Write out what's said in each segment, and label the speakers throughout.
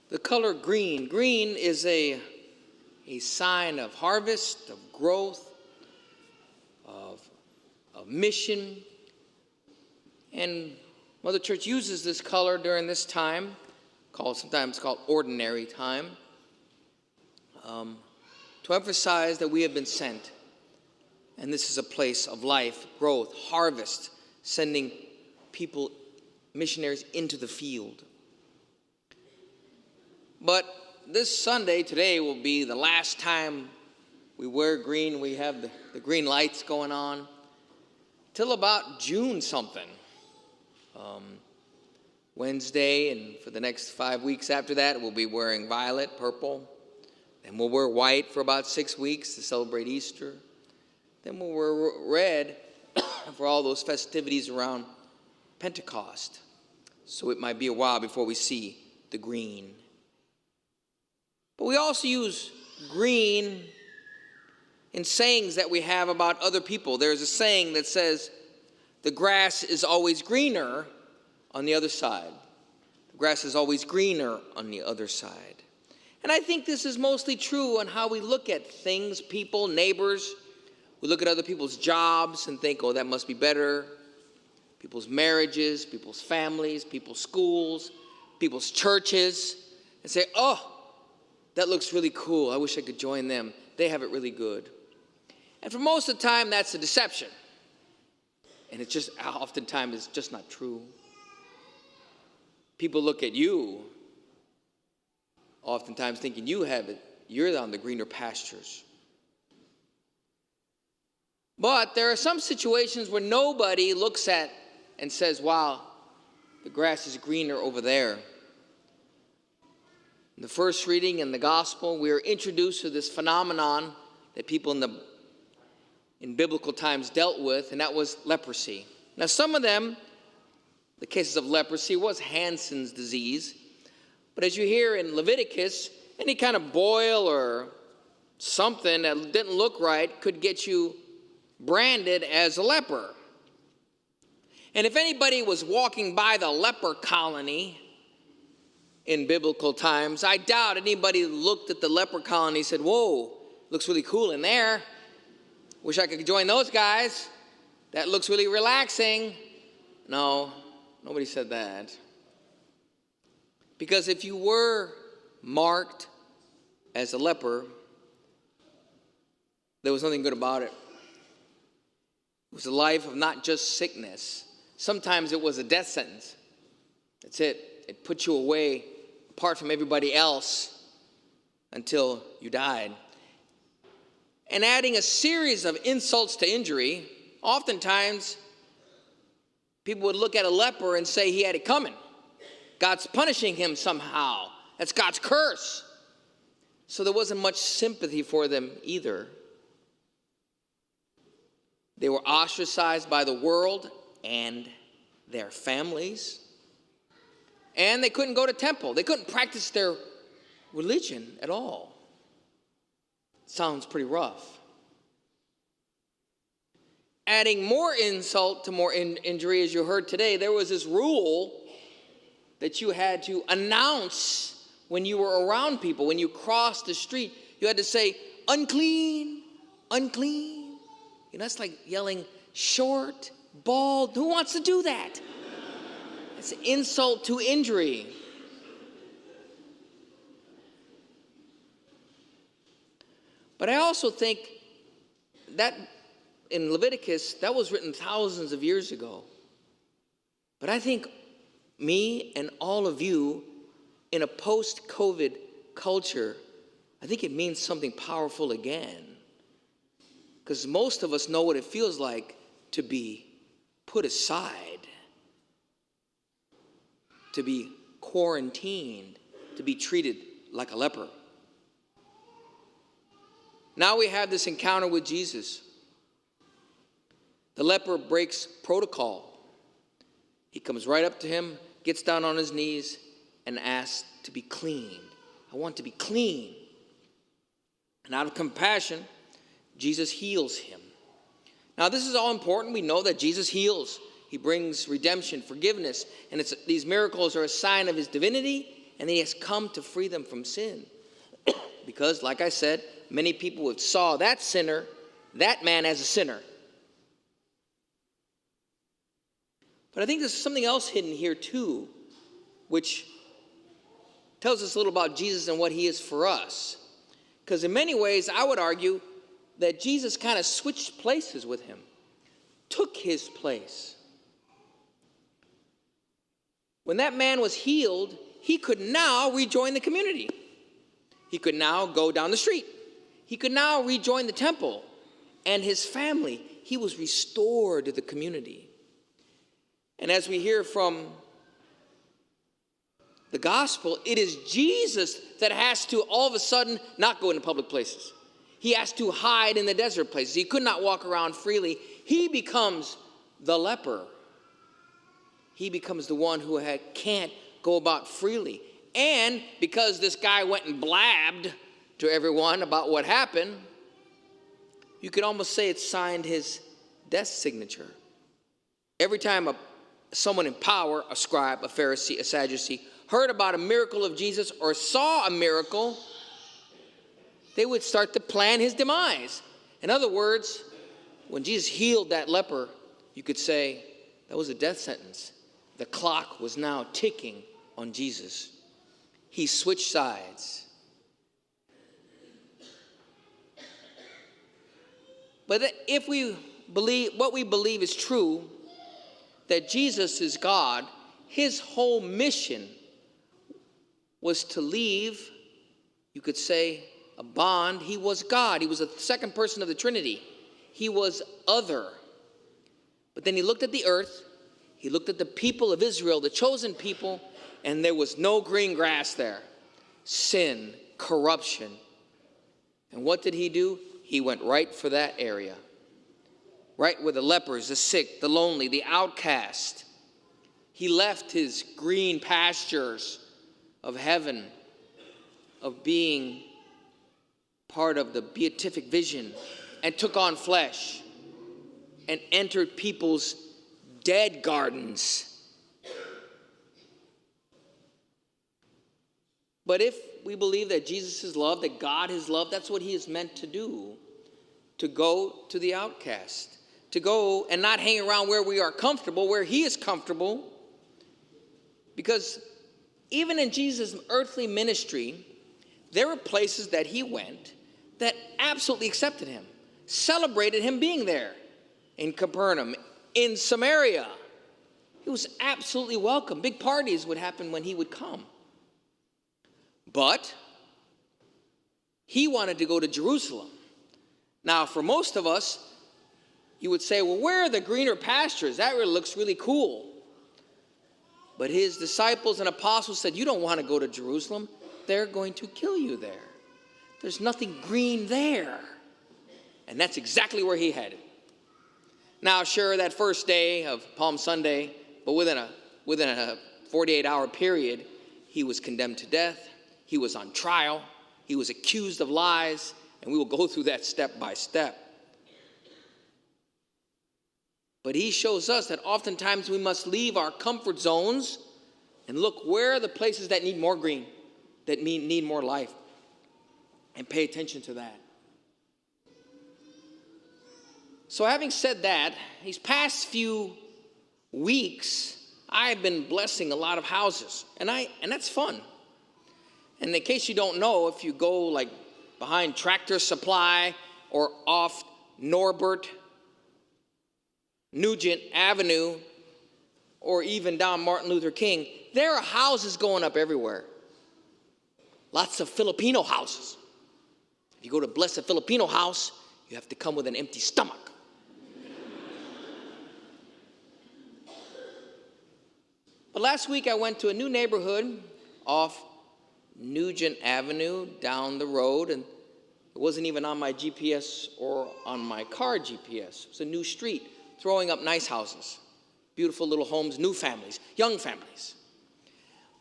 Speaker 1: The color green. Green is a sign of harvest, of growth, of mission. And Mother Church uses this color during this time, sometimes called ordinary time, to emphasize that we have been sent. And this is a place of life, growth, harvest, sending people, missionaries, into the field. But this Sunday, today, will be the last time we wear green. We have the green lights going on till about June something. Wednesday, and for the next 5 weeks after that, we'll be wearing violet, purple. Then we'll wear white for about 6 weeks to celebrate Easter. Then we'll wear red for all those festivities around Pentecost. So it might be a while before we see the green. But we also use green in sayings that we have about other people. There's a saying that says, the grass is always greener on the other side. The grass is always greener on the other side. And I think this is mostly true on how we look at things, people, neighbors. We look at other people's jobs and think, oh, that must be better. People's marriages, people's families, people's schools, people's churches. And say, oh, that looks really cool. I wish I could join them. They have it really good. And for most of the time, that's a deception. And it's just, oftentimes, it's just not true. People look at you, oftentimes thinking you have it. You're on the greener pastures. But there are some situations where nobody looks at and says, wow, the grass is greener over there. In the first reading in the gospel, we are introduced to this phenomenon that people in biblical times dealt with, and that was leprosy. Now, some of them, the cases of leprosy, was Hansen's disease. But as you hear in Leviticus, any kind of boil or something that didn't look right could get you branded as a leper. And if anybody was walking by the leper colony in biblical times, I doubt anybody looked at the leper colony and said, whoa, looks really cool in there. Wish I could join those guys. That looks really relaxing. No, nobody said that. Because if you were marked as a leper, there was nothing good about it. It was a life of not just sickness. Sometimes it was a death sentence. That's it. It put you away apart from everybody else until you died. And adding a series of insults to injury, oftentimes people would look at a leper and say he had it coming. God's punishing him somehow. That's God's curse. So there wasn't much sympathy for them either. They were ostracized by the world and their families. And they couldn't go to temple. They couldn't practice their religion at all. Sounds pretty rough. Adding more insult to more injury, as you heard today, there was this rule that you had to announce when you were around people. When you crossed the street, you had to say, unclean, unclean. You know, that's like yelling, short, bald. Who wants to do that? It's an insult to injury. But I also think that in Leviticus, that was written thousands of years ago. But I think me and all of you in a post-COVID culture, I think it means something powerful again. Because most of us know what it feels like to be put aside, to be quarantined, to be treated like a leper. Now we have this encounter with Jesus. The leper breaks protocol. He comes right up to him, gets down on his knees, and asks to be clean. I want to be clean. And out of compassion, Jesus heals him. Now, this is all important. We know that Jesus heals. He brings redemption, forgiveness, and these miracles are a sign of his divinity and he has come to free them from sin. Because, like I said, many people would saw that sinner, that man as a sinner. But I think there's something else hidden here too, which tells us a little about Jesus and what he is for us. Because in many ways, I would argue that Jesus kind of switched places with him, took his place. When that man was healed, he could now rejoin the community. He could now go down the street. He could now rejoin the temple. And his family, he was restored to the community. And as we hear from the gospel, it is Jesus that has to all of a sudden not go into public places. He has to hide in the desert places. He could not walk around freely. He becomes the leper. He becomes the one who can't go about freely. And because this guy went and blabbed to everyone about what happened, you could almost say it signed his death signature. Every time someone in power, a scribe, a Pharisee, a Sadducee, heard about a miracle of Jesus or saw a miracle, they would start to plan his demise. In other words, when Jesus healed that leper, you could say that was a death sentence. The clock was now ticking on Jesus. He switched sides. But if we believe what we believe is true, that Jesus is God, his whole mission was to leave, you could say, a bond. He was God. He was the second person of the Trinity. He was other. But then he looked at the earth. He looked at the people of Israel, the chosen people, and there was no green grass there. Sin, corruption. And what did he do? He went right for that area. Right where the lepers, the sick, the lonely, the outcast. He left his green pastures of heaven, of being part of the beatific vision, and took on flesh and entered people's dead gardens. But if we believe that Jesus is love, that God is love, that's what he is meant to do, to go to the outcast, to go and not hang around where we are comfortable, where he is comfortable. Because even in Jesus' earthly ministry, there were places that he went that absolutely accepted him, celebrated him being there. In Capernaum, in Samaria, he was absolutely welcome. Big parties would happen when he would come. But he wanted to go to Jerusalem. Now, for most of us, you would say, well, where are the greener pastures? That really looks really cool. But his disciples and apostles said, you don't want to go to Jerusalem. They're going to kill you there. There's nothing green there. And that's exactly where he headed. Now, sure, that first day of Palm Sunday, but within a 48-hour period, he was condemned to death. He was on trial. He was accused of lies. And we will go through that step by step. But he shows us that oftentimes we must leave our comfort zones and look where are the places that need more green, that need more life, and pay attention to that. So having said that, these past few weeks, I've been blessing a lot of houses, and that's fun. And in case you don't know, if you go like behind Tractor Supply or off Norbert Nugent Avenue, or even down Martin Luther King, there are houses going up everywhere. Lots of Filipino houses. If you go to Blessed Filipino House, you have to come with an empty stomach. But last week I went to a new neighborhood off Nugent Avenue down the road, and it wasn't even on my GPS or on my car GPS. It was a new street, throwing up nice houses, beautiful little homes, new families, young families.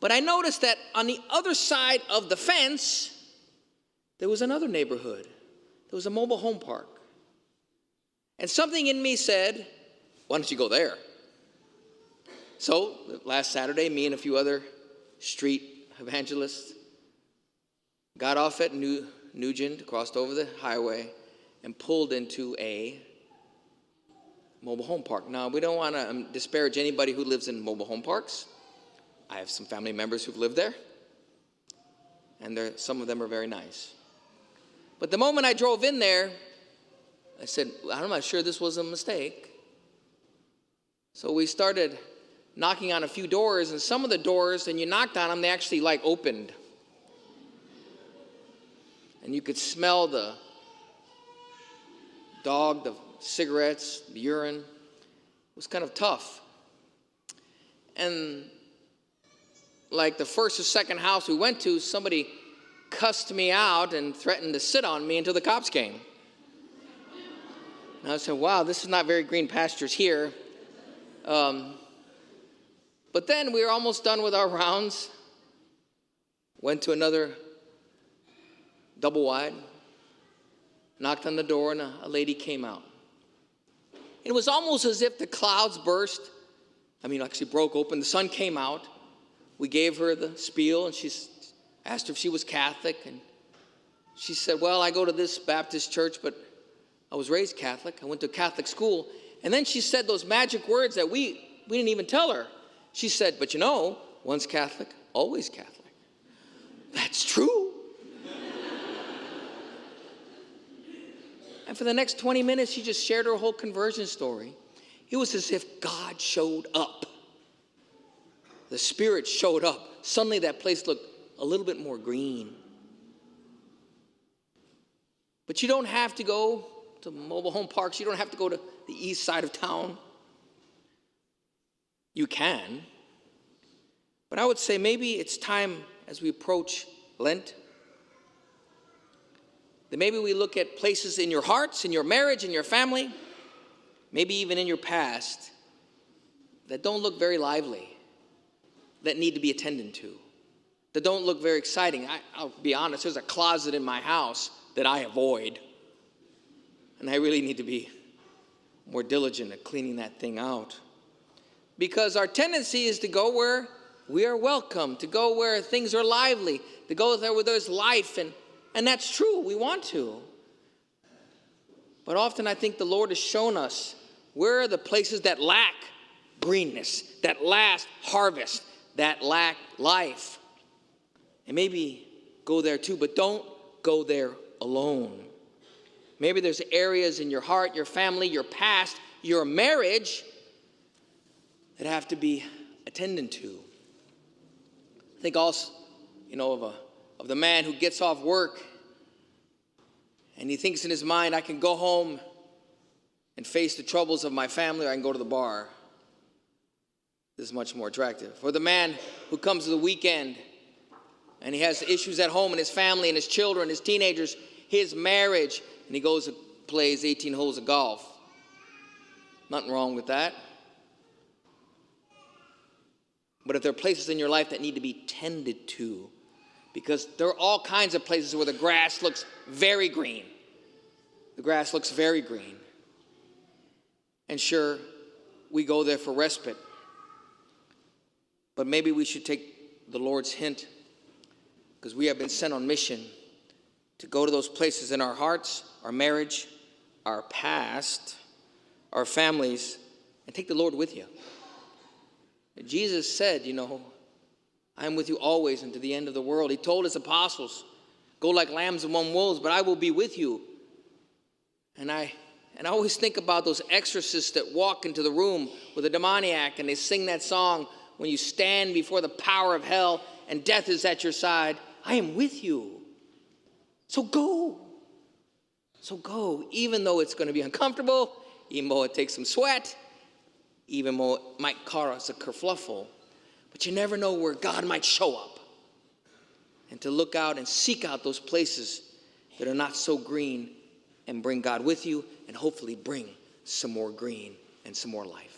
Speaker 1: But I noticed that on the other side of the fence, there was another neighborhood. There was a mobile home park. And something in me said, why don't you go there? So last Saturday, me and a few other street evangelist, got off at Nugent, crossed over the highway, and pulled into a mobile home park. Now, we don't want to disparage anybody who lives in mobile home parks. I have some family members who've lived there, and some of them are very nice. But the moment I drove in there, I said, I'm not sure this was a mistake. So we started knocking on a few doors, and some of the doors, and you knocked on them, they actually opened. And you could smell the dog, the cigarettes, the urine. It was kind of tough. And the first or second house we went to, somebody cussed me out and threatened to sit on me until the cops came. And I said, wow, this is not very green pastures here. But then we were almost done with our rounds. Went to another double wide. Knocked on the door, and a lady came out. It was almost as if the clouds burst. Actually broke open. The sun came out. We gave her the spiel, and she asked her if she was Catholic. And she said, well, I go to this Baptist church, but I was raised Catholic. I went to a Catholic school. And then she said those magic words that we didn't even tell her. She said, but once Catholic, always Catholic. That's true. And for the next 20 minutes, she just shared her whole conversion story. It was as if God showed up. The Spirit showed up. Suddenly that place looked a little bit more green. But you don't have to go to mobile home parks. You don't have to go to the east side of town. You can. But I would say maybe it's time as we approach Lent that maybe we look at places in your hearts, in your marriage, in your family, maybe even in your past, that don't look very lively, that need to be attended to, that don't look very exciting. I'll be honest, there's a closet in my house that I avoid, and I really need to be more diligent at cleaning that thing out. Because our tendency is to go where we are welcome, to go where things are lively, to go there where there's life, and that's true, we want to. But often I think the Lord has shown us where are the places that lack greenness, that lack harvest, that lack life. And maybe go there too, but don't go there alone. Maybe there's areas in your heart, your family, your past, your marriage that have to be attended to. Think also, of the man who gets off work and he thinks in his mind, I can go home and face the troubles of my family, or I can go to the bar. This is much more attractive. Or the man who comes to the weekend and he has issues at home and his family and his children, his teenagers, his marriage, and he goes and plays 18 holes of golf. Nothing wrong with that. But if there are places in your life that need to be tended to, because there are all kinds of places where the grass looks very green. The grass looks very green. And sure, we go there for respite. But maybe we should take the Lord's hint, because we have been sent on mission to go to those places in our hearts, our marriage, our past, our families, and take the Lord with you. Jesus said, I am with you always and to the end of the world. He told his apostles, go like lambs among wolves, but I will be with you. And I always think about those exorcists that walk into the room with a demoniac and they sing that song, when you stand before the power of hell and death is at your side, I am with you. So go. So go, even though it's going to be uncomfortable, even though it takes some sweat, even though it might cause a kerfluffle. But you never know where God might show up. And to look out and seek out those places that are not so green and bring God with you and hopefully bring some more green and some more life.